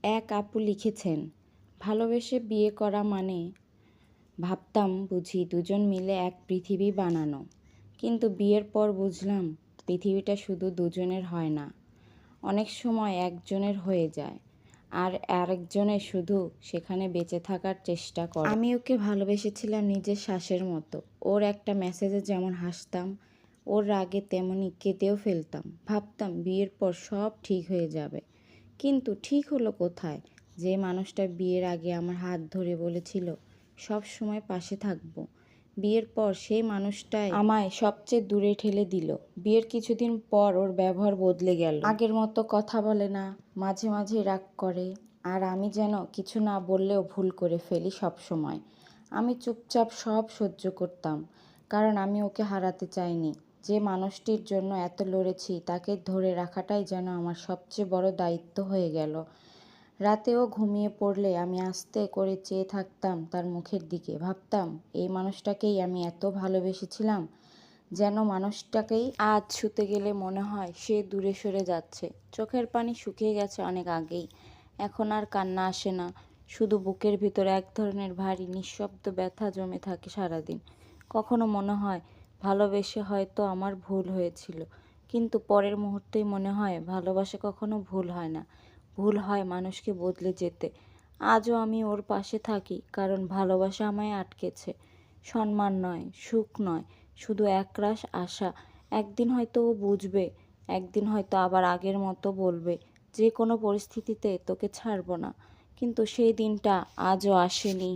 এক আপু লিখেছেন, ভালোবেসে বিয়ে করা মানে ভাবতাম বুঝি দুজন মিলে এক পৃথিবী বানানো, কিন্তু বিয়ের পর বুঝলাম পৃথিবীটা শুধু দুজনের হয় না, অনেক সময় একজনের হয়ে যায় আর আরেকজনের শুধু সেখানে বেঁচে থাকার চেষ্টা করে। আমি ওকে ভালোবেসেছিলাম নিজের শ্বাসের মতো। ওর একটা মেসেজে যেমন হাসতাম, ওর রাগে তেমনি কেঁদেও ফেলতাম। ভাবতাম বিয়ের পর সব ঠিক হয়ে যাবে, কিন্তু ঠিক হলো কোথায়? যে মানুষটা বিয়ের আগে আমার হাত ধরে বলেছিল সব সময় পাশে থাকবো, বিয়ের পর সেই মানুষটাই আমায় সবচেয়ে দূরে ঠেলে দিল। বিয়ের কিছুদিন পর ওর ব্যবহার বদলে গেল। আগের মতো কথা বলে না, মাঝে মাঝে রাগ করে, আর আমি যেন কিছু না বললেও ভুল করে ফেলি সব সময়। আমি চুপচাপ সব সহ্য করতাম, কারণ আমি ওকে হারাতে চাইনি। যে মানুষটির জন্য এত লড়েছি তাকে ধরে রাখাটাই যেন আমার সবচেয়ে বড় দায়িত্ব হয়ে গেল। রাতেও ঘুমিয়ে পড়লে আমি আস্তে করে চেয়ে থাকতাম তার মুখের দিকে। ভাবতাম এই মানুষটাকেই আমি এত ভালোবেসেছিলাম, যেন মানুষটাকেই আজ ছুতে গেলে মনে হয় সে দূরে সরে যাচ্ছে। চোখের পানি শুকিয়ে গেছে অনেক আগেই, এখন আর কান্না আসে না, শুধু বুকের ভিতরে এক ধরনের ভারী নিঃশব্দ ব্যথা জমে থাকে সারাদিন। কখনো মনে হয় ভালোবেসে হয়তো আমার ভুল হয়েছিল, কিন্তু পরের মুহূর্তেই মনে হয় ভালোবাসা কখনো ভুল হয় না, ভুল হয় মানুষকে বদলে যেতে। আজও আমি ওর পাশে থাকি, কারণ ভালোবাসা আমায় আটকেছে। সম্মান নয়, সুখ নয়, শুধু একরাশ আশা। একদিন হয়তো ও বুঝবে, একদিন হয়তো আবার আগের মতো বলবে যে কোনো পরিস্থিতিতে তোকে ছাড়বো না, কিন্তু সেই দিনটা আজও আসেনি।